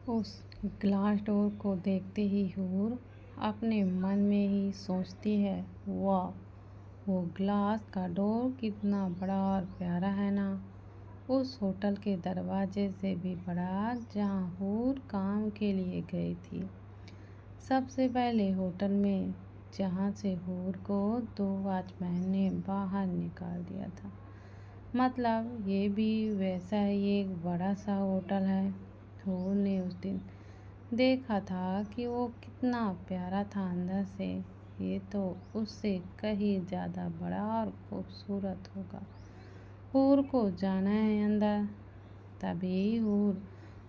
उस glass door को देखते ही हूर अपने मन में ही सोचती है, वाह, वो ग्लास का डोर कितना बड़ा और प्यारा है ना। उस होटल के दरवाजे से भी बड़ा जहाँ हूर काम के लिए गई थी। सबसे पहले होटल में जहाँ से हूर को 2 वॉचमैन ने बाहर निकाल दिया था। मतलब ये भी वैसा ही एक बड़ा सा होटल है। हूर ने उस दिन देखा था कि वो कितना प्यारा था अंदर से। ये तो उससे कहीं ज़्यादा बड़ा और खूबसूरत होगा। हूर को जाना है अंदर। तभी हूर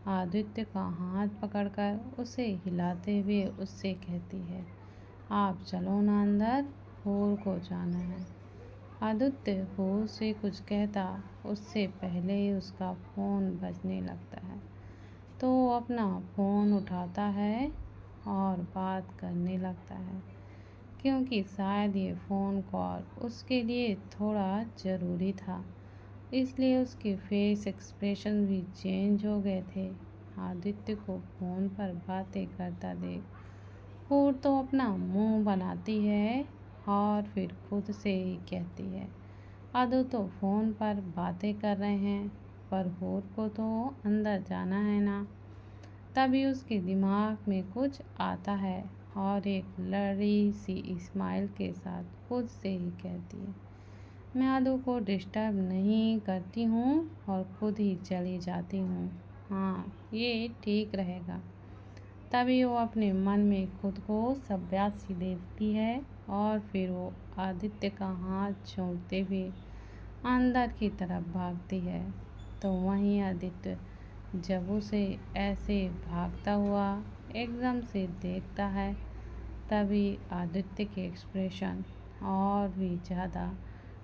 आदित्य का हाथ पकड़कर उसे हिलाते हुए उससे कहती है, आप चलो ना अंदर, हूर को जाना है। आदित्य हूर से कुछ कहता उससे पहले ही उसका फ़ोन बजने लगता है। तो वो अपना फ़ोन उठाता है और बात करने लगता है, क्योंकि शायद ये फ़ोन कॉल उसके लिए थोड़ा ज़रूरी था। इसलिए उसके फेस एक्सप्रेशन भी चेंज हो गए थे। आदित्य को फ़ोन पर बातें करता देख हूर तो अपना मुंह बनाती है और फिर खुद से ही कहती है, आदू तो फ़ोन पर बातें कर रहे हैं, पर हूर को तो अंदर जाना है ना। तभी उसके दिमाग में कुछ आता है और एक लड़ी सी स्माइल के साथ खुद से ही कहती है, मैं आदू को डिस्टर्ब नहीं करती हूँ और खुद ही चली जाती हूँ। हाँ, ये ठीक रहेगा। तभी वो अपने मन में खुद को शाबाशी देती है और फिर वो आदित्य का हाथ छोड़ते हुए अंदर की तरफ भागती है। तो वहीं आदित्य जब उसे ऐसे भागता हुआ एकदम से देखता है, तभी आदित्य के एक्सप्रेशन और भी ज़्यादा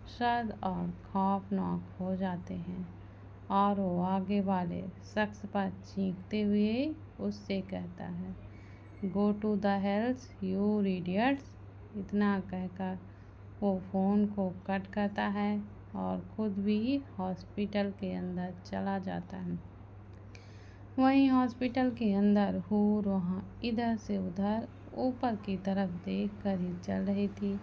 शर्द और खौफनाक हो जाते हैं और वो आगे वाले शख्स पर चीखते हुए उससे कहता है, go to the hells you idiots. इतना कहकर वो फ़ोन को कट करता है और खुद भी हॉस्पिटल के अंदर चला जाता है। वहीं हॉस्पिटल के अंदर हूर वहाँ इधर से उधर ऊपर की तरफ देख कर ही चल रही थी,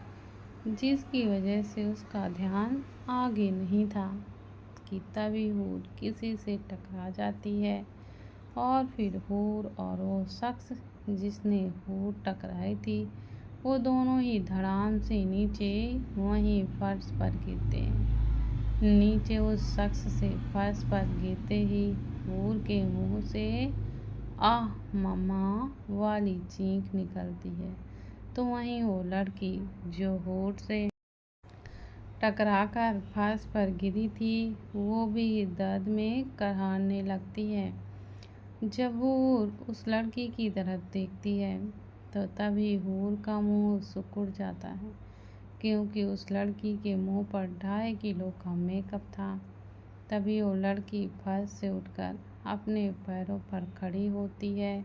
जिसकी वजह से उसका ध्यान आगे नहीं था कि तभी हूर किसी से टकरा जाती है और फिर हूर और वो शख्स जिसने हूर टकराई थी, वो दोनों ही धड़ाम से नीचे वहीं फर्श पर गिरते हैं। नीचे उस शख्स से फर्श पर गिरते ही हूर के मुंह से आह मम्मा वाली चीख निकलती है। तो वहीं वो लड़की जो हूर से टकराकर फर्श पर गिरी थी, वो भी दर्द में कराहने लगती है। जब हूर उस लड़की की तरफ देखती है, तो तभी हूर का मुंह सिकुड़ जाता है, क्योंकि उस लड़की के मुंह पर 2.5 किलो का मेकअप था। तभी वो लड़की फर्श से उठकर अपने पैरों पर खड़ी होती है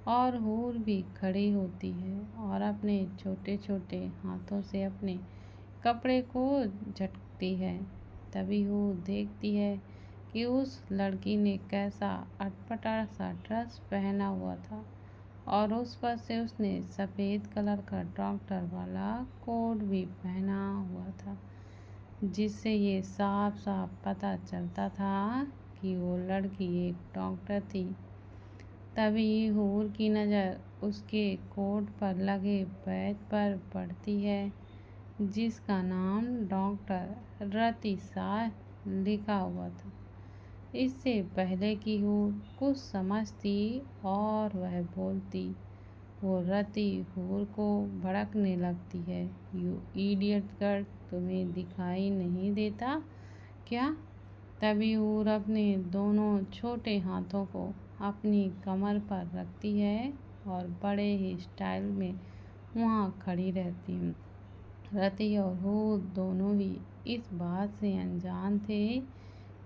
और हूर भी खड़ी होती है और अपने छोटे छोटे हाथों से अपने कपड़े को झटकती है। तभी हूर देखती है कि उस लड़की ने कैसा अटपटा सा ड्रेस पहना हुआ था और उस पर से उसने सफ़ेद कलर का डॉक्टर वाला कोट भी पहना हुआ था, जिससे ये साफ साफ पता चलता था कि वो लड़की एक डॉक्टर थी। तभी हूर की नज़र उसके कोट पर लगे बैज पर पड़ती है, जिसका नाम डॉक्टर रति शाह लिखा हुआ था। इससे पहले कि हूर कुछ समझती और वह बोलती, वो रति हूर को भड़कने लगती है, यू इडियट गर्ल, तुम्हें दिखाई नहीं देता क्या। तभी हूर अपने दोनों छोटे हाथों को अपनी कमर पर रखती है और बड़े ही स्टाइल में वहाँ खड़ी रहती है। रति और हूर दोनों ही इस बात से अनजान थे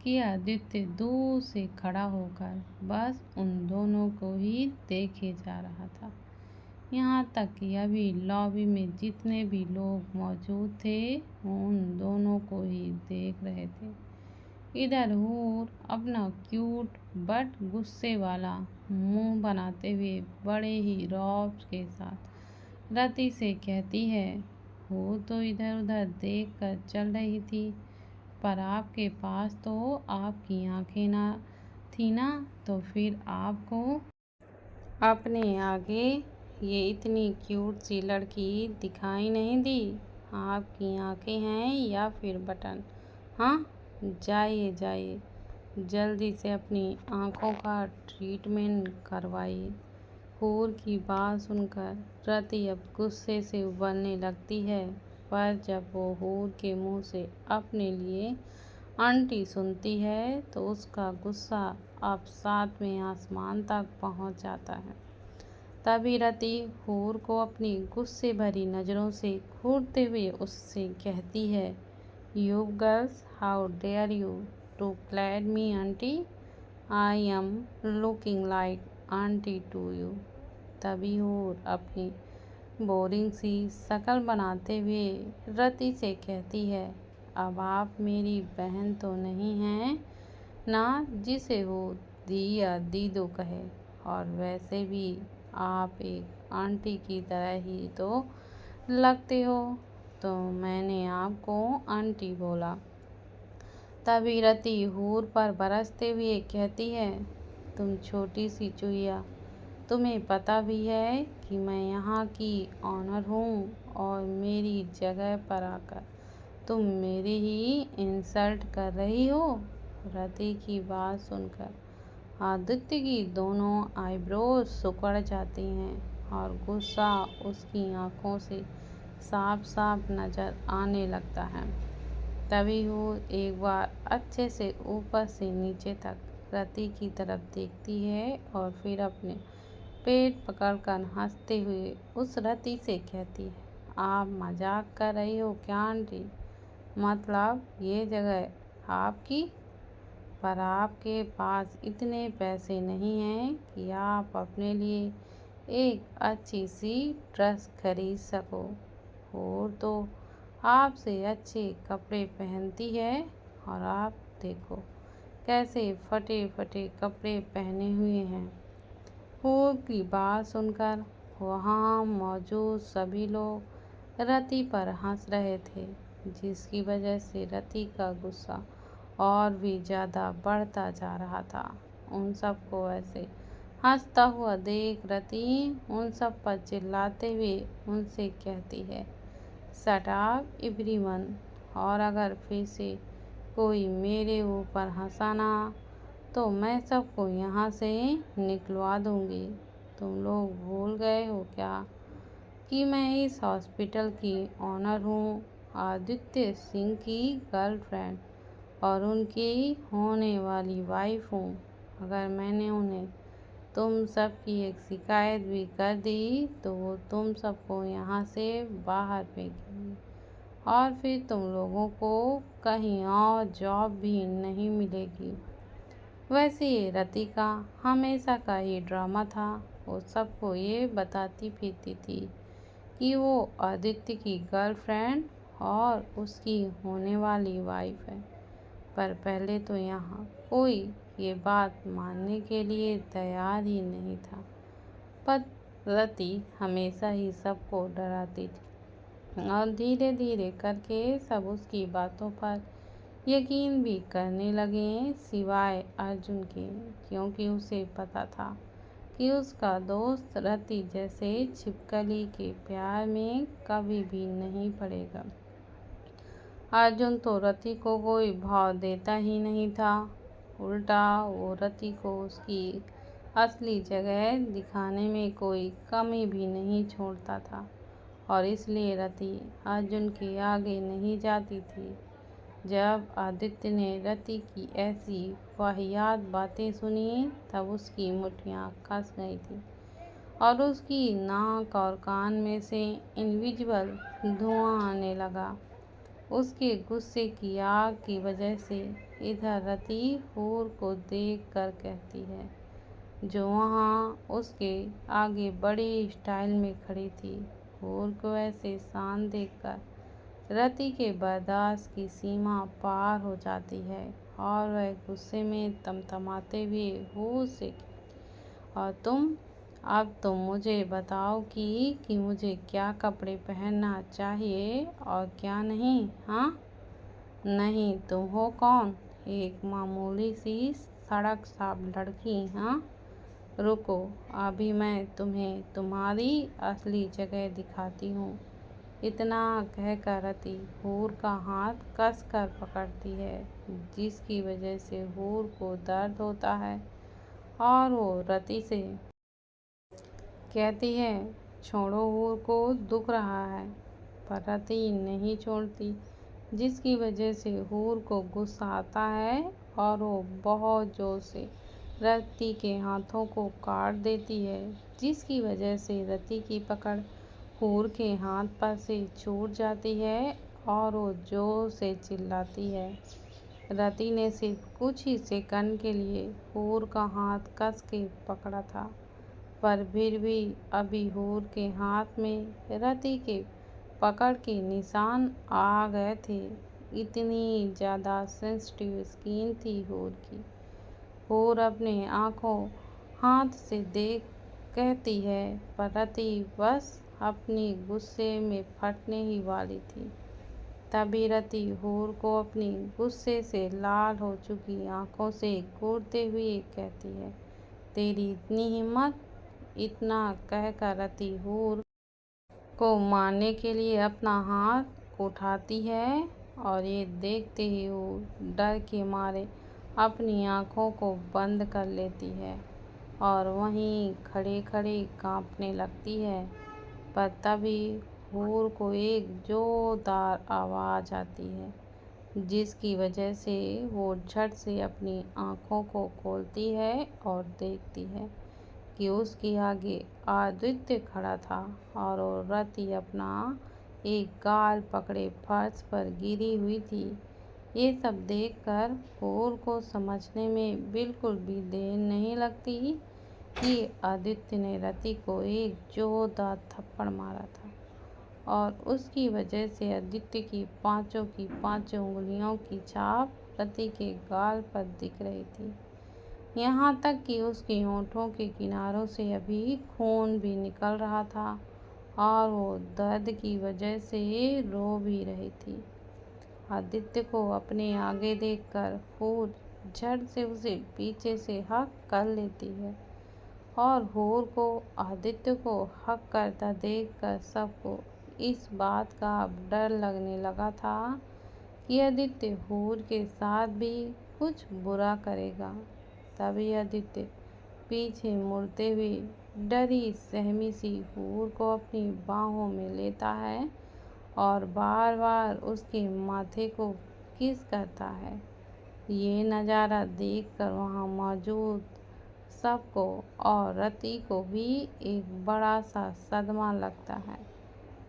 कि आदित्य दूर से खड़ा होकर बस उन दोनों को ही देखे जा रहा था। यहाँ तक कि अभी लॉबी में जितने भी लोग मौजूद थे, वो उन दोनों को ही देख रहे थे। इधर हूर अपना क्यूट बट गुस्से वाला मुंह बनाते हुए बड़े ही रौब के साथ रति से कहती है। हूर तो इधर उधर देख कर चल रही थी, पर आपके पास तो आपकी आंखें ना थी ना, तो फिर आपको अपने आगे ये इतनी क्यूट सी लड़की दिखाई नहीं दी। आपकी आंखें हैं या फिर बटन? हाँ, जाइए जाइए, जल्दी से अपनी आंखों का ट्रीटमेंट करवाइए। हूर की बात सुनकर रति अब गुस्से से उबलने लगती है, पर जब वो हूर के मुंह से अपने लिए आंटी सुनती है तो उसका गुस्सा अब सातवें आसमान तक पहुंच जाता है। तभी रति हूर को अपनी गुस्से भरी नज़रों से घूरते हुए उससे कहती है, you girls, how dare you to clad me auntie? I am looking like auntie to you. तभी हूर अपनी बोरिंग सी शक्ल बनाते हुए रति से कहती है, अब आप मेरी बहन तो नहीं हैं ना, जिसे वो दी या दीदो कहे, और वैसे भी आप एक आंटी की तरह ही तो लगते हो, तो मैंने आपको आंटी बोला। तभी रति हूर पर बरसते हुए कहती है, तुम छोटी सी चूहिया, तुम्हें पता भी है कि मैं यहाँ की ऑनर हूँ, और मेरी जगह पर आकर तुम मेरी ही इंसल्ट कर रही हो। रति की बात सुनकर आदित्य की दोनों आईब्रोज सिकुड़ जाती हैं और गुस्सा उसकी आंखों से साफ साफ नजर आने लगता है। तभी वो एक बार अच्छे से ऊपर से नीचे तक रति की तरफ देखती है और फिर अपने पेट पकड़कर हंसते हुए उस रति से कहती है, आप मजाक कर रही हो क्या आंटी? मतलब ये जगह आपकी? पर आपके पास इतने पैसे नहीं हैं कि आप अपने लिए एक अच्छी सी ड्रेस खरीद सको, और तो आपसे अच्छे कपड़े पहनती है, और आप देखो कैसे फटे फटे कपड़े पहने हुए हैं। हूर की बात सुनकर वहाँ मौजूद सभी लोग रति पर हंस रहे थे, जिसकी वजह से रति का गुस्सा और भी ज़्यादा बढ़ता जा रहा था। उन सबको ऐसे हंसता हुआ देख रति उन सब पर चिल्लाते हुए उनसे कहती है, शट अप एवरीवन, और अगर फिर से कोई मेरे ऊपर हंसा ना तो मैं सबको यहाँ से निकलवा दूँगी। तुम लोग भूल गए हो क्या कि मैं इस हॉस्पिटल की ऑनर हूँ, आदित्य सिंह की गर्लफ्रेंड और उनकी होने वाली वाइफ हूँ। अगर मैंने उन्हें तुम सब की एक शिकायत भी कर दी तो वो तुम सबको यहाँ से बाहर फेंकेंगी, और फिर तुम लोगों को कहीं और जॉब भी नहीं मिलेगी। वैसे ये रति का हमेशा का ही ड्रामा था। वो सबको ये बताती फिरती थी कि वो आदित्य की गर्लफ्रेंड और उसकी होने वाली वाइफ है, पर पहले तो यहाँ कोई ये बात मानने के लिए तैयार ही नहीं था। पर रति हमेशा ही सबको डराती थी, और धीरे धीरे करके सब उसकी बातों पर यकीन भी करने लगे, सिवाय अर्जुन के, क्योंकि उसे पता था कि उसका दोस्त रति जैसे छिपकली के प्यार में कभी भी नहीं पड़ेगा। अर्जुन तो रति को कोई भाव देता ही नहीं था, उल्टा वो रति को उसकी असली जगह दिखाने में कोई कमी भी नहीं छोड़ता था, और इसलिए रति अर्जुन के आगे नहीं जाती थी। जब आदित्य ने रति की ऐसी वाहियात बातें सुनी तब उसकी मुट्ठियाँ कस गई थी, और उसकी नाक और कान में से इनविजिबल धुआं आने लगा। उसके गुस्से की आग की वजह से इधर रति हूर को देख कर कहती है, जो वहाँ उसके आगे बड़ी स्टाइल में खड़ी थी। हूर को ऐसे शान देखकर रति के बर्दाश्त की सीमा पार हो जाती है, और वह गुस्से में तमतमाते हुए हूर से कहती, और अब तुम मुझे बताओ कि मुझे क्या कपड़े पहनना चाहिए और क्या नहीं। हाँ, नहीं, तुम हो कौन? एक मामूली सी सड़क साफ लड़की। हाँ, रुको, अभी मैं तुम्हें तुम्हारी असली जगह दिखाती हूँ। इतना कहकर रति हूर का हाथ कस कर पकड़ती है, जिसकी वजह से हूर को दर्द होता है और वो रति से कहती है, छोड़ो, हूर को दुख रहा है। पर रति नहीं छोड़ती, जिसकी वजह से हूर को गुस्सा आता है और वो बहुत जोर से रति के हाथों को काट देती है, जिसकी वजह से रति की पकड़ हूर के हाथ पर से छूट जाती है और वो जोर से चिल्लाती है। रति ने सिर्फ कुछ ही सेकंड के लिए हूर का हाथ कस के पकड़ा था, पर फिर भी अभी हूर के हाथ में रति के पकड़ के निशान आ गए थे। इतनी ज़्यादा सेंसिटिव स्किन थी हूर की। हूर अपने आँखों हाथ से देख कहती है, पर रति बस अपनी गुस्से में फटने ही वाली थी। तभी रति हूर को अपनी गुस्से से लाल हो चुकी आंखों से घूरते हुए कहती है, तेरी इतनी हिम्मत। इतना कहकर रति हूर को मारने के लिए अपना हाथ उठाती है और ये देखते ही हूर डर के मारे अपनी आंखों को बंद कर लेती है और वहीं खड़े खड़े कांपने लगती है। पर तभी हूर को एक जोरदार आवाज़ आती है, जिसकी वजह से वो झट से अपनी आंखों को खोलती है और देखती है कि उसके आगे आदित्य खड़ा था और वो रति अपना एक गाल पकड़े फर्श पर गिरी हुई थी। ये सब देखकर हूर को समझने में बिल्कुल भी देर नहीं लगती कि आदित्य ने रति को एक जोरदार थप्पड़ मारा था और उसकी वजह से आदित्य की पांचों उंगलियों की छाप रति के गाल पर दिख रही थी। यहाँ तक कि उसके होंठों के किनारों से अभी खून भी निकल रहा था और वो दर्द की वजह से रो भी रही थी। आदित्य को अपने आगे देखकर हूर झट से उसे पीछे से हक कर लेती है और हूर को आदित्य को हक करता देखकर सबको इस बात का अब डर लगने लगा था कि आदित्य हूर के साथ भी कुछ बुरा करेगा। तभी आदित्य पीछे मुड़ते हुए डरी सहमी सी हूर को अपनी बाहों में लेता है और बार बार उसके माथे को किस करता है। ये नज़ारा देखकर वहाँ मौजूद सबको और रति को भी एक बड़ा सा सदमा लगता है।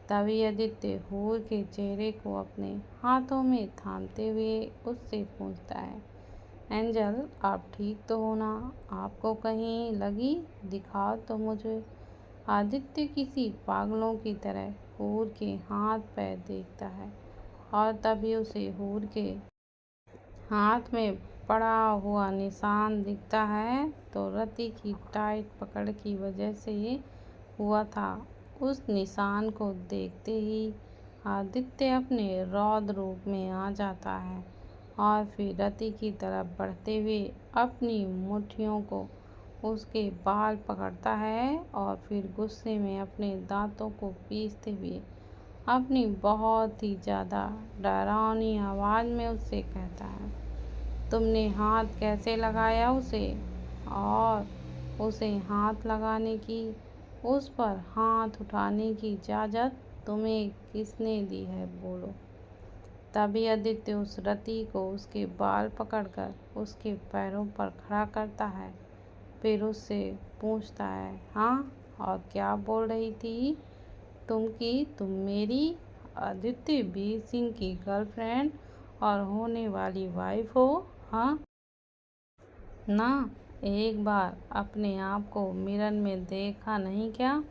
तभी आदित्य हूर के चेहरे को अपने हाथों में थामते हुए उससे पूछता है, एंजल, आप ठीक तो हो ना? आपको कहीं लगी? दिखाओ तो मुझे। आदित्य किसी पागलों की तरह हूर के हाथ पैर देखता है और तभी उसे हूर के हाथ में पड़ा हुआ निशान दिखता है तो रति की टाइट पकड़ की वजह से हुआ था। उस निशान को देखते ही आदित्य अपने रौद्र रूप में आ जाता है और फिर रति की तरफ बढ़ते हुए अपनी मुट्ठियों को उसके बाल पकड़ता है और फिर गुस्से में अपने दांतों को पीसते हुए अपनी बहुत ही ज़्यादा डरावनी आवाज़ में उससे कहता है, तुमने हाथ कैसे लगाया उसे? और उसे हाथ लगाने की, उस पर हाथ उठाने की इजाज़त तुम्हें किसने दी है, बोलो। तभी आदित्य उस रति को उसके बाल पकड़कर उसके पैरों पर खड़ा करता है, फिर उससे पूछता है, हाँ, और क्या बोल रही थी तुम कि तुम मेरी आदित्य वीर सिंह की गर्लफ्रेंड और होने वाली वाइफ हो? हाँ ना? एक बार अपने आप को मिरर में देखा नहीं क्या?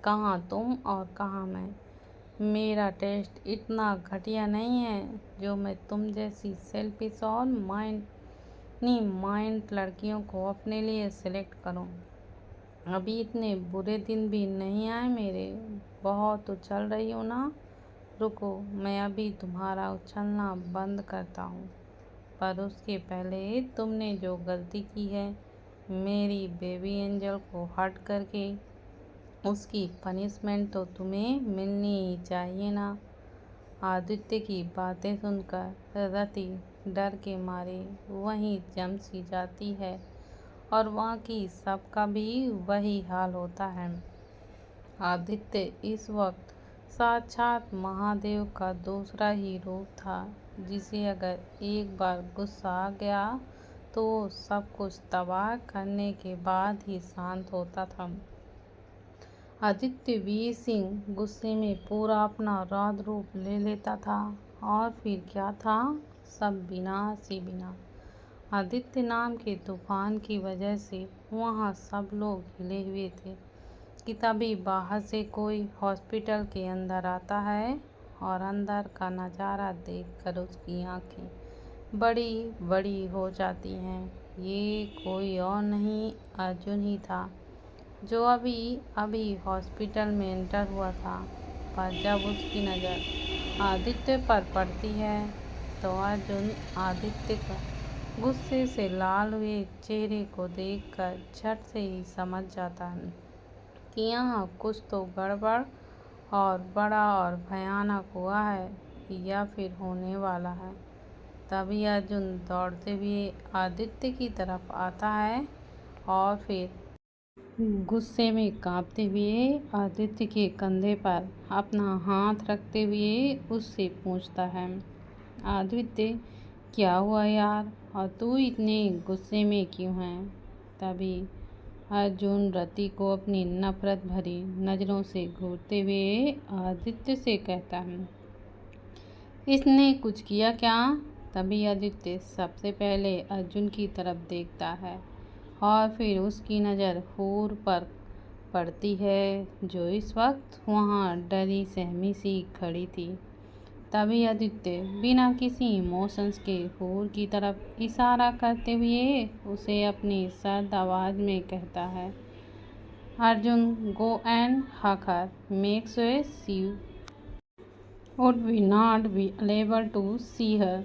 कहाँ तुम और कहाँ मैं? मेरा टेस्ट इतना घटिया नहीं है जो मैं तुम जैसी सेल्फिश और माइंड लड़कियों को अपने लिए सिलेक्ट करूं। अभी इतने बुरे दिन भी नहीं आए मेरे। बहुत उछल रही हो ना? रुको, मैं अभी तुम्हारा उछलना बंद करता हूँ। पर उसके पहले तुमने जो गलती की है मेरी बेबी एंजल को हर्ट करके, उसकी पनिशमेंट तो तुम्हें मिलनी ही चाहिए ना। आदित्य की बातें सुनकर रति डर के मारे वहीं जम सी जाती है और वहाँ की सबका भी वही हाल होता है। आदित्य इस वक्त साक्षात महादेव का दूसरा ही रूप था, जिसे अगर एक बार गुस्सा आ गया तो वो सब कुछ तबाह करने के बाद ही शांत होता था। आदित्य वीर सिंह गुस्से में पूरा अपना रौद्र रूप ले लेता था और फिर क्या था, सब विनाश ही विनाश। आदित्य नाम के तूफान की वजह से वहाँ सब लोग हिले हुए थे कि तभी बाहर से कोई हॉस्पिटल के अंदर आता है और अंदर का नज़ारा देखकर उसकी आंखें बड़ी बड़ी हो जाती हैं। ये कोई और नहीं, अर्जुन ही था, जो अभी अभी हॉस्पिटल में एंटर हुआ था। पर जब उसकी नज़र आदित्य पर पड़ती है तो अर्जुन आदित्य का गुस्से से लाल हुए चेहरे को देखकर झट से ही समझ जाता है कि यहाँ कुछ तो गड़बड़ और बड़ा और भयानक हुआ है या फिर होने वाला है। तभी अर्जुन दौड़ते हुए आदित्य की तरफ आता है और फिर गुस्से में कांपते हुए आदित्य के कंधे पर अपना हाथ रखते हुए उससे पूछता है, आदित्य क्या हुआ यार, और तू इतने गुस्से में क्यों है? तभी अर्जुन रति को अपनी नफरत भरी नज़रों से घूरते हुए आदित्य से कहता है, इसने कुछ किया क्या? तभी आदित्य सबसे पहले अर्जुन की तरफ देखता है और फिर उसकी नज़र हूर पर पड़ती है, जो इस वक्त वहाँ डरी सहमी सी खड़ी थी। तभी आदित्य बिना किसी इमोशंस के हूर की तरफ इशारा करते हुए उसे अपनी सर्द आवाज़ में कहता है, Arjun go and hug her, make sure she would be not be unable to see her.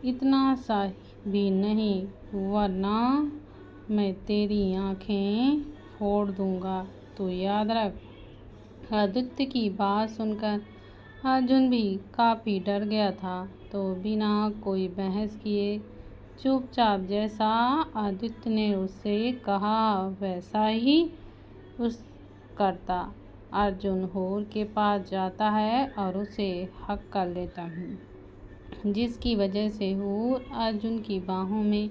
इतना सा भी नहीं, वरना मैं तेरी आंखें फोड़ दूंगा, तो याद रख। आदित्य की बात सुनकर अर्जुन भी काफ़ी डर गया था, तो बिना कोई बहस किए चुपचाप जैसा आदित्य ने उससे कहा वैसा ही उस करता। अर्जुन हूर के पास जाता है और उसे हक कर लेता है, जिसकी वजह से हूर अर्जुन की बाहों में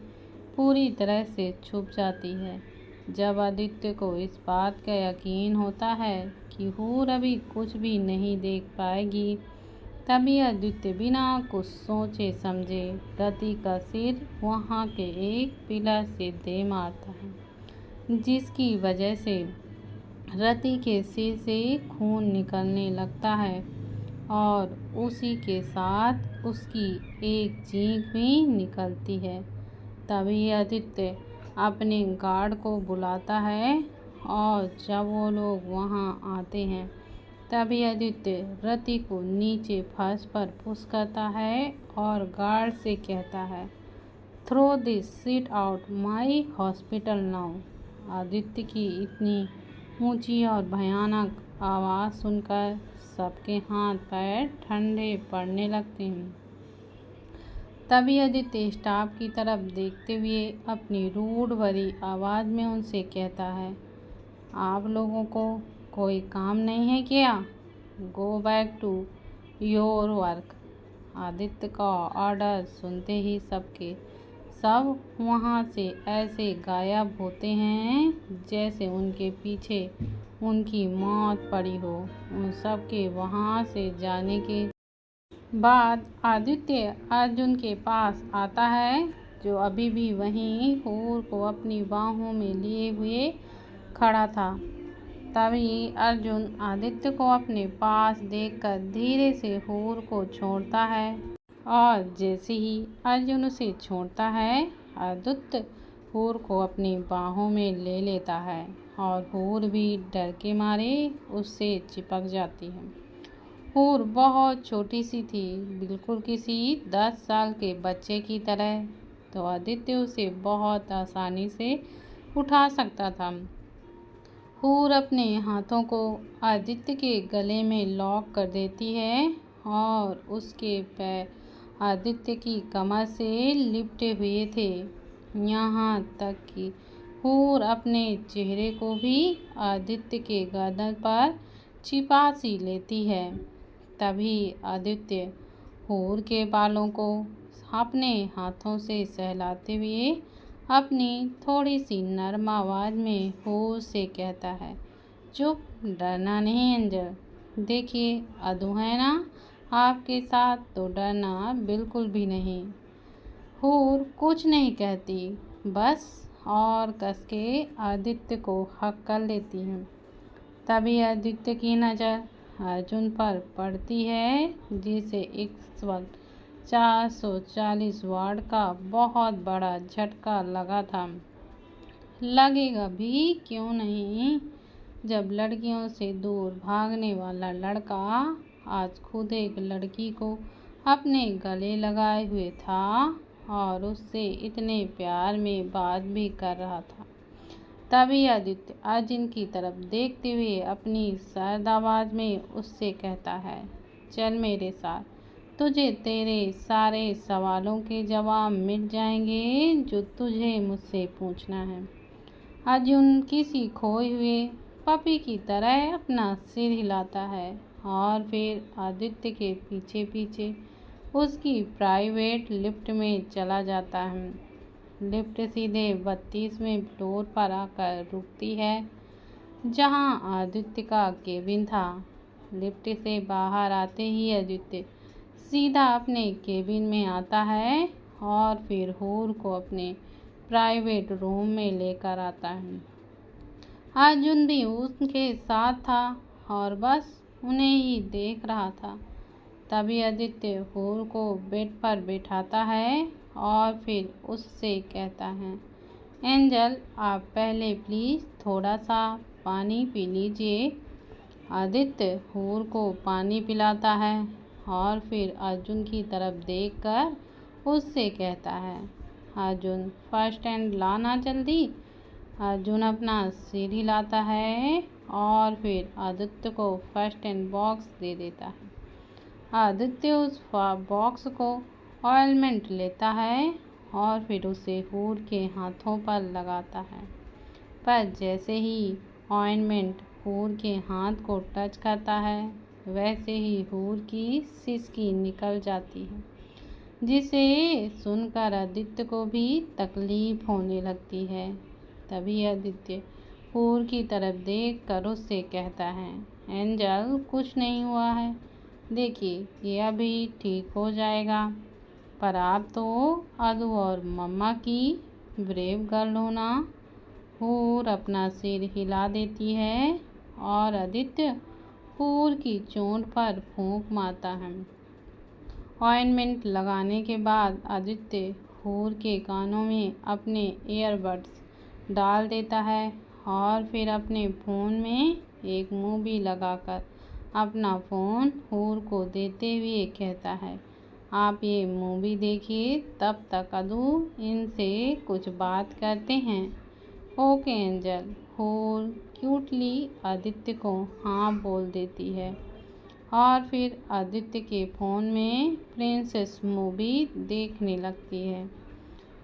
पूरी तरह से छुप जाती है। जब आदित्य को इस बात का यकीन होता है कि हूर अभी कुछ भी नहीं देख पाएगी, तभी आदित्य बिना कुछ सोचे समझे रति का सिर वहाँ के एक पिलर से दे मारता है, जिसकी वजह से रति के सिर से खून निकलने लगता है और उसी के साथ उसकी एक चीख भी निकलती है। तभी आदित्य अपने गार्ड को बुलाता है और जब वो लोग वहाँ आते हैं तभी आदित्य रति को नीचे फर्श पर पुश करता है और गार्ड से कहता है, throw this seat out my hospital now. Aditya की इतनी ऊंची और भयानक आवाज़ सुनकर सबके हाथ पैर ठंडे पड़ने लगते हैं। तभी आदित्य स्टाफ की तरफ देखते हुए अपनी रूड भरी आवाज़ में उनसे कहता है, आप लोगों को कोई काम नहीं है क्या? Go back to your work. Aditya का ऑर्डर सुनते ही सबके सब वहाँ से ऐसे गायब होते हैं जैसे उनके पीछे उनकी मौत पड़ी हो। उन सब के वहाँ से जाने के बाद आदित्य अर्जुन के पास आता है, जो अभी भी वहीं हूर को अपनी बाहों में लिए हुए खड़ा था। तभी अर्जुन आदित्य को अपने पास देखकर धीरे से हूर को छोड़ता है और जैसे ही अर्जुन उसे छोड़ता है, आदित्य हूर को अपनी बाहों में ले लेता है और हूर भी डर के मारे उससे चिपक जाती है। हूर बहुत छोटी सी थी, बिल्कुल किसी 10 साल के बच्चे की तरह, तो आदित्य उसे बहुत आसानी से उठा सकता था। हूर अपने हाथों को आदित्य के गले में लॉक कर देती है और उसके पैर आदित्य की कमर से लिपटे हुए थे, यहाँ तक कि हूर अपने चेहरे को भी आदित्य के गर्दन पर छिपा सी लेती है। तभी आदित्य हूर के बालों को अपने हाथों से सहलाते हुए अपनी थोड़ी सी नरम आवाज़ में हूर से कहता है, चुप, डरना नहीं एंजल। देखिए, अदू है ना आपके साथ, तो डरना बिल्कुल भी नहीं। हूर कुछ नहीं कहती, बस और कस के आदित्य को हक कर लेती है। तभी आदित्य की नज़र अर्जुन पर पड़ती है, जिसे इस वक्त 440 वाट का बहुत बड़ा झटका लगा था। लगेगा भी क्यों नहीं, जब लड़कियों से दूर भागने वाला लड़का आज खुद एक लड़की को अपने गले लगाए हुए था और उससे इतने प्यार में बात भी कर रहा था। तभी आदित्य अर्जुन की तरफ देखते हुए अपनी सर्द आवाज़ में उससे कहता है, चल मेरे साथ, तुझे तेरे सारे सवालों के जवाब मिल जाएंगे जो तुझे मुझसे पूछना है। अर्जुन किसी खोए हुए पपी की तरह अपना सिर हिलाता है और फिर आदित्य के पीछे पीछे उसकी प्राइवेट लिफ्ट में चला जाता है। लिफ्ट सीधे 32वें फ्लोर पर आकर रुकती है, जहां आदित्य का केबिन था। लिफ्ट से बाहर आते ही आदित्य सीधा अपने केबिन में आता है और फिर हूर को अपने प्राइवेट रूम में लेकर आता है। अर्जुन भी उनके साथ था और बस उन्हें ही देख रहा था। तभी आदित्य हूर को बेड पर बैठाता है और फिर उससे कहता है, एंजल, आप पहले प्लीज़ थोड़ा सा पानी पी लीजिए। आदित्य हूर को पानी पिलाता है और फिर अर्जुन की तरफ देखकर उससे कहता है, अर्जुन, फर्स्ट एंड लाना जल्दी। अर्जुन अपना सिर हिलाता है और फिर आदित्य को फर्स्ट एंड बॉक्स दे देता है। आदित्य उस बॉक्स को ऑयलमेंट लेता है और फिर उसे हूर के हाथों पर लगाता है, पर जैसे ही ऑयलमेंट हूर के हाथ को टच करता है, वैसे ही हूर की सिसकी निकल जाती है, जिसे सुनकर आदित्य को भी तकलीफ होने लगती है। तभी आदित्य हूर की तरफ देख कर उससे कहता है, एंजल, कुछ नहीं हुआ है, देखिए ये अभी ठीक हो जाएगा। पर आप तो अदू और मम्मा की ब्रेव गर्ल हो ना। हूर अपना सिर हिला देती है और आदित्य हूर की चोट पर फूंक मारता है। ऑइंटमेंट लगाने के बाद आदित्य हूर के कानों में अपने ईयरबड्स डाल देता है और फिर अपने फ़ोन में एक मूवी लगाकर अपना फ़ोन हूर को देते हुए कहता है, आप ये मूवी देखिए, तब तक अदू इनसे कुछ बात करते हैं। Okay angel. हूर क्यूटली आदित्य को हाँ बोल देती है और फिर आदित्य के फ़ोन में प्रिंसेस मूवी देखने लगती है।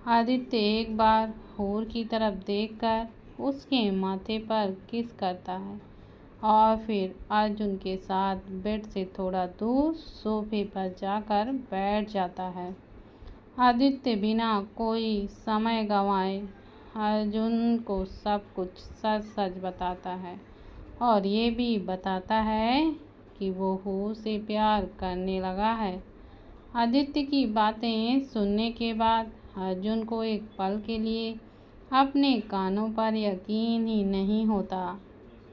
आदित्य एक बार हूर की तरफ देखकर उसके माथे पर किस करता है और फिर अर्जुन के साथ बेड से थोड़ा दूर सोफे पर जाकर बैठ जाता है। आदित्य बिना कोई समय गंवाए अर्जुन को सब कुछ सच सच बताता है और ये भी बताता है कि वो हूर से प्यार करने लगा है। आदित्य की बातें सुनने के बाद अर्जुन को एक पल के लिए अपने कानों पर यकीन ही नहीं होता,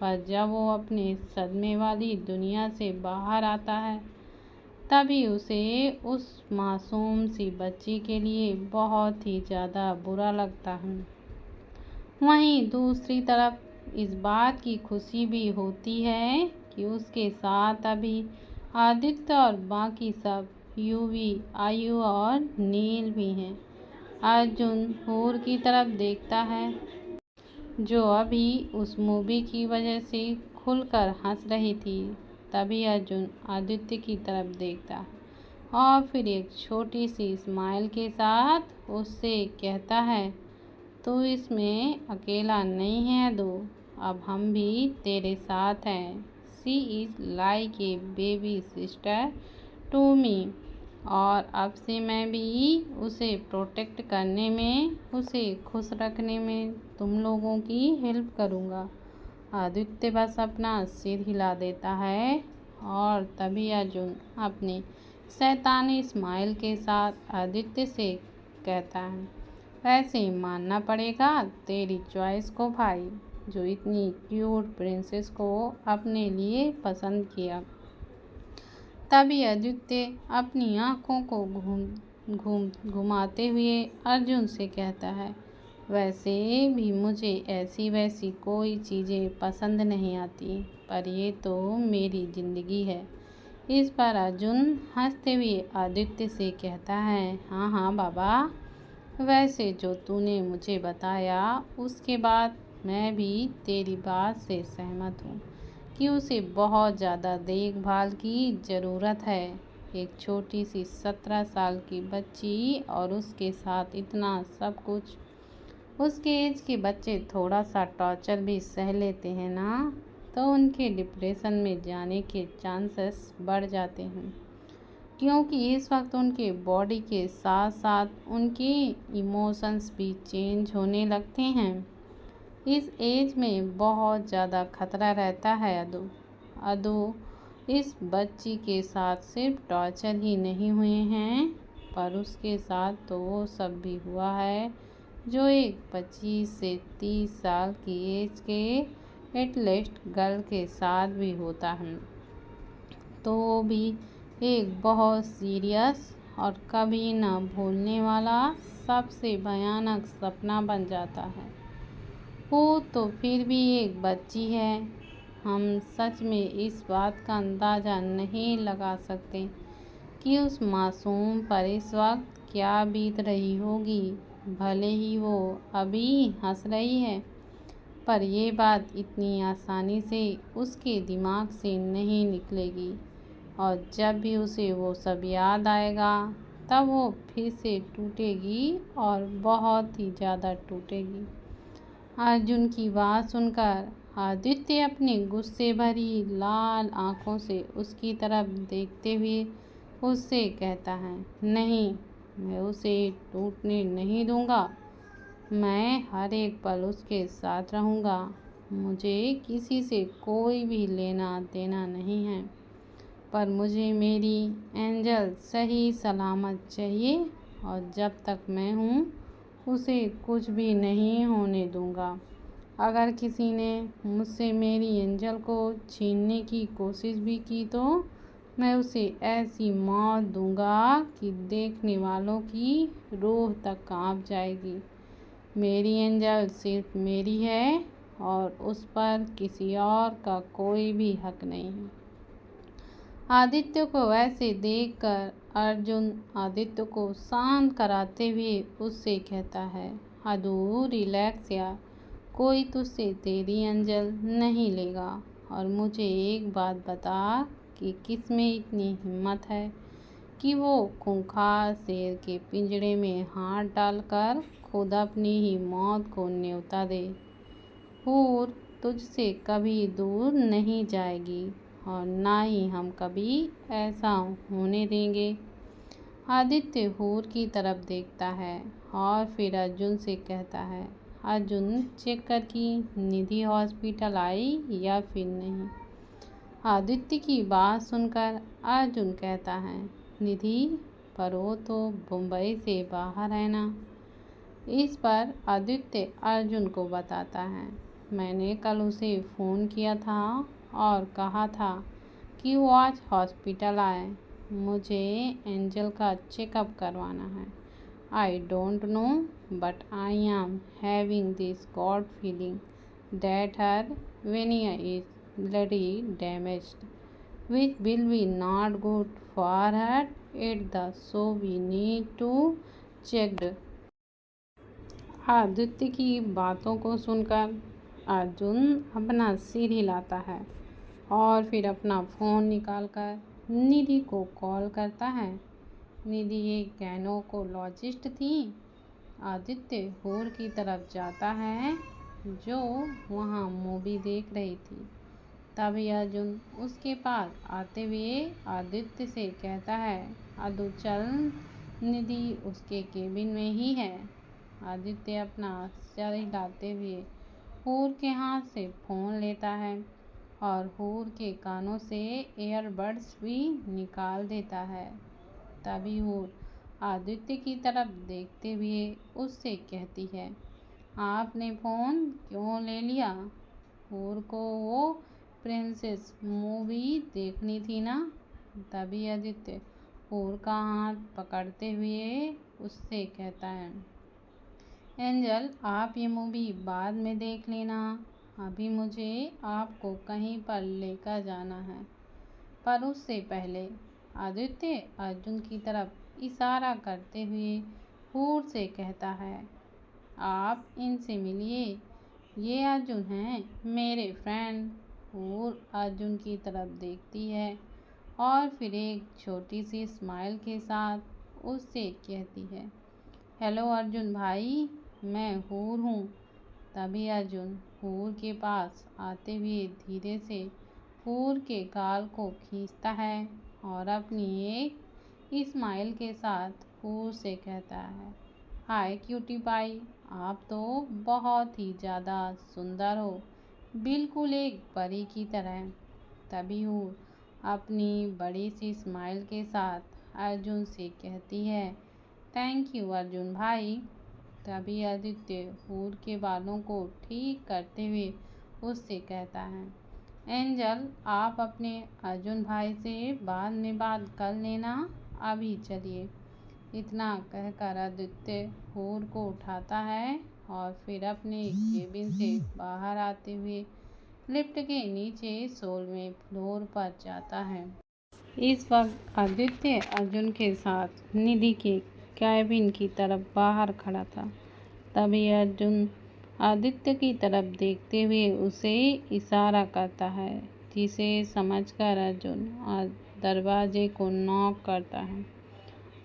पर जब वो अपने सदमे वाली दुनिया से बाहर आता है तभी उसे उस मासूम सी बच्ची के लिए बहुत ही ज़्यादा बुरा लगता है। वहीं दूसरी तरफ इस बात की खुशी भी होती है कि उसके साथ अभी आदित्य और बाकी सब यूवी, आयु और नील भी हैं। अर्जुन हूर की तरफ देखता है जो अभी उस मूवी की वजह से खुलकर हंस रही थी। तभी अर्जुन आदित्य की तरफ देखता है और फिर एक छोटी सी स्माइल के साथ उससे कहता है, तू इसमें अकेला नहीं है अदू, अब हम भी तेरे साथ हैं। She is like a baby sister to me. और अब से मैं भी उसे प्रोटेक्ट करने में, उसे खुश रखने में तुम लोगों की हेल्प करूँगा। आदित्य बस अपना सिर हिला देता है और तभी अर्जुन अपनी शैतानी स्माइल के साथ आदित्य से कहता है, वैसे मानना पड़ेगा तेरी चॉइस को भाई, जो इतनी क्यूट प्रिंसेस को अपने लिए पसंद किया। तभी आदित्य अपनी आंखों को घुमाते हुए अर्जुन से कहता है, वैसे भी मुझे ऐसी वैसी कोई चीज़ें पसंद नहीं आती, पर ये तो मेरी ज़िंदगी है। इस पर अर्जुन हंसते हुए आदित्य से कहता है, हाँ हाँ बाबा, वैसे जो तूने मुझे बताया उसके बाद मैं भी तेरी बात से सहमत हूँ कि उसे बहुत ज़्यादा देखभाल की ज़रूरत है। एक छोटी सी 17 साल की बच्ची और उसके साथ इतना सब कुछ। उसके एज के बच्चे थोड़ा सा टॉर्चर भी सह लेते हैं ना, तो उनके डिप्रेशन में जाने के चांसेस बढ़ जाते हैं, क्योंकि इस वक्त उनके बॉडी के साथ साथ उनके इमोशंस भी चेंज होने लगते हैं। इस एज में बहुत ज़्यादा खतरा रहता है अदू। इस बच्ची के साथ सिर्फ टॉर्चर ही नहीं हुए हैं, पर उसके साथ तो वो सब भी हुआ है जो एक 25 से 30 साल की एज के एटलीस्ट गर्ल के साथ भी होता है। तो वो भी एक बहुत सीरियस और कभी ना भूलने वाला सबसे भयानक सपना बन जाता है। वो तो फिर भी एक बच्ची है। हम सच में इस बात का अंदाज़ा नहीं लगा सकते कि उस मासूम पर इस वक्त क्या बीत रही होगी। भले ही वो अभी हंस रही है, पर यह बात इतनी आसानी से उसके दिमाग से नहीं निकलेगी, और जब भी उसे वो सब याद आएगा तब वो फिर से टूटेगी और बहुत ही ज़्यादा टूटेगी। अर्जुन की बात सुनकर आदित्य अपनी गुस्से भरी लाल आंखों से उसकी तरफ देखते हुए उससे कहता है, नहीं, मैं उसे टूटने नहीं दूंगा। मैं हर एक पल उसके साथ रहूँगा। मुझे किसी से कोई भी लेना देना नहीं है, पर मुझे मेरी एंजल सही सलामत चाहिए, और जब तक मैं हूँ उसे कुछ भी नहीं होने दूंगा। अगर किसी ने मुझसे मेरी एंजल को छीनने की कोशिश भी की तो मैं उसे ऐसी मौत दूंगा कि देखने वालों की रूह तक कांप जाएगी। मेरी एंजल सिर्फ मेरी है और उस पर किसी और का कोई भी हक नहीं है। आदित्य को ऐसे देखकर अर्जुन आदित्य को शांत कराते हुए उससे कहता है, अदू रिलैक्स यार, कोई तुझसे तेरी एंजल नहीं लेगा। और मुझे एक बात बता कि किस में इतनी हिम्मत है कि वो खूंखार शेर के पिंजरे में हाथ डालकर खुद अपनी ही मौत को न्योता दे। हूर तुझसे कभी दूर नहीं जाएगी और ना ही हम कभी ऐसा होने देंगे। आदित्य हूर की तरफ देखता है और फिर अर्जुन से कहता है, अर्जुन चेक कर कि निधि हॉस्पिटल आई या फिर नहीं। आदित्य की बात सुनकर अर्जुन कहता है, निधि, पर वो तो मुंबई से बाहर है ना। इस पर आदित्य अर्जुन को बताता है, मैंने कल उसे फ़ोन किया था और कहा था कि वो आज हॉस्पिटल आए। मुझे एंजल का चेकअप करवाना है। I don't know but I am having this god feeling that her वेनिया is bloody damaged which will be not good for her at the so we need to checked। Aditya की बातों को सुनकर अर्जुन अपना सिर हिलाता है और फिर अपना फ़ोन निकालकर निधि को कॉल करता है। निधि एक गायनोकोलॉजिस्ट थी। आदित्य हूर की तरफ जाता है जो वहाँ मूवी देख रही थी। तभी अर्जुन उसके पास आते हुए आदित्य से कहता है, अदू चल, निधि उसके केबिन में ही है। आदित्य अपना सर हिलाते हुए हूर के हाथ से फ़ोन लेता है और हूर के कानों से एयरबड्स भी निकाल देता है। तभी हूर आदित्य की तरफ देखते हुए उससे कहती है, आपने फ़ोन क्यों ले लिया? हूर को वो प्रिंसेस मूवी देखनी थी ना। तभी आदित्य हूर का हाथ पकड़ते हुए उससे कहता है, एंजल आप ये मूवी बाद में देख लेना, अभी मुझे आपको कहीं पर लेकर जाना है। पर उससे पहले आदित्य अर्जुन की तरफ इशारा करते हुए हूर से कहता है, आप इनसे मिलिए, ये अर्जुन हैं मेरे फ्रेंड। हूर अर्जुन की तरफ देखती है और फिर एक छोटी सी स्माइल के साथ उससे कहती है, हेलो अर्जुन भाई, मैं हूर हूँ। तभी अर्जुन हूर के पास आते हुए धीरे से हूर के गाल को खींचता है और अपनी एक स्माइल के साथ हूर से कहता है, हाय क्यूटी पाई, आप तो बहुत ही ज़्यादा सुंदर हो, बिल्कुल एक परी की तरह। तभी हूर अपनी बड़ी सी स्माइल के साथ अर्जुन से कहती है, थैंक यू अर्जुन भाई। तभी आदित्य हूर के बालों को ठीक करते हुए उससे कहता है, एंजल आप अपने अर्जुन भाई से बाद में बात कर लेना, अभी चलिए। इतना कहकर आदित्य हूर को उठाता है और फिर अपने केबिन से बाहर आते हुए लिफ्ट के नीचे 16वें फ्लोर पर जाता है। इस वक्त आदित्य अर्जुन के साथ निधि के कैबिन की तरफ बाहर खड़ा था। तभी अर्जुन आदित्य की तरफ देखते हुए उसे इशारा करता है, जिसे समझकर अर्जुन दरवाजे को नॉक करता है।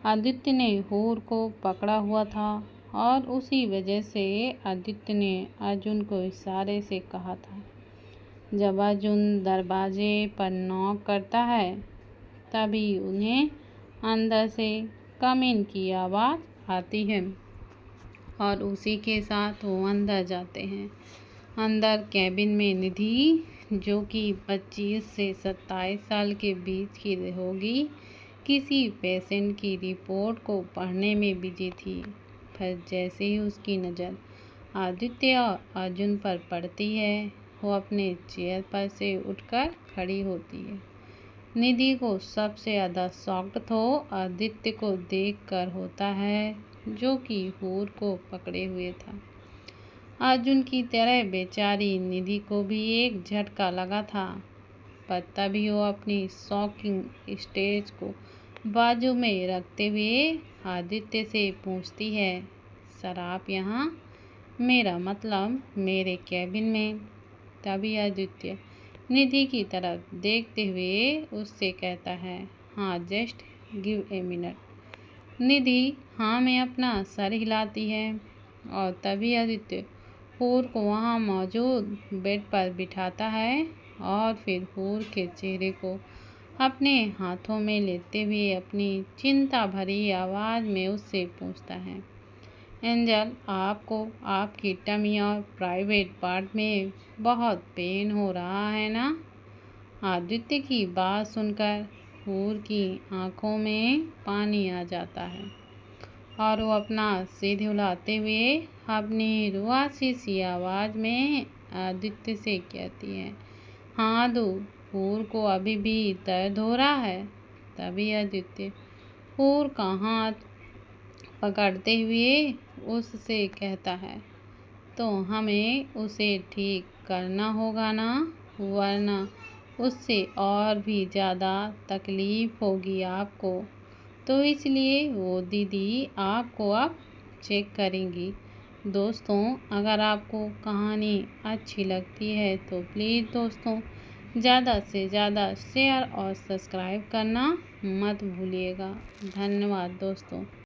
आदित्य ने हूर को पकड़ा हुआ था और उसी वजह से आदित्य ने अर्जुन को इशारे से कहा था। जब अर्जुन दरवाजे पर नॉक करता है तभी उन्हें अंदर से कम इन की आवाज़ आती है और उसी के साथ वो अंदर जाते हैं। अंदर कैबिन में निधि, जो कि 25 से 27 साल के बीच की होगी, किसी पेशेंट की रिपोर्ट को पढ़ने में बिजी थी। फिर जैसे ही उसकी नज़र आदित्य और अर्जुन पर पड़ती है, वो अपने चेयर पर से उठकर खड़ी होती है। निधि को सबसे ज़्यादा शॉक्ड तो आदित्य को देखकर होता है, जो कि हूर को पकड़े हुए था। अर्जुन की तरह बेचारी निधि को भी एक झटका लगा था, पर तभी वो अपनी शॉकिंग स्टेज को बाजू में रखते हुए आदित्य से पूछती है, सर आप यहाँ? मेरा मतलब मेरे कैबिन में। तभी आदित्य निधि की तरफ देखते हुए उससे कहता है, हाँ जस्ट गिव ए मिनट। निधि हाँ में अपना सर हिलाती है और तभी आदित्य हूर को वहाँ मौजूद बेड पर बिठाता है और फिर हूर के चेहरे को अपने हाथों में लेते हुए अपनी चिंता भरी आवाज़ में उससे पूछता है, एंजल आपको आपकी टमी और प्राइवेट पार्ट में बहुत पेन हो रहा है ना? आदित्य की बात सुनकर हूर की आंखों में पानी आ जाता है और वो अपना सिर हिलाते हुए अपनी रुआसी सी आवाज़ में आदित्य से कहती है, हाँ दो, हूर को अभी भी दर्द हो रहा है। तभी आदित्य हूर का हाथ पकड़ते हुए उससे कहता है, तो हमें उसे ठीक करना होगा ना, वरना उससे और भी ज़्यादा तकलीफ होगी आपको। तो इसलिए वो दीदी आपको अब चेक करेंगी। दोस्तों, अगर आपको कहानी अच्छी लगती है तो प्लीज़ दोस्तों ज़्यादा से ज़्यादा शेयर और सब्सक्राइब करना मत भूलिएगा। धन्यवाद दोस्तों।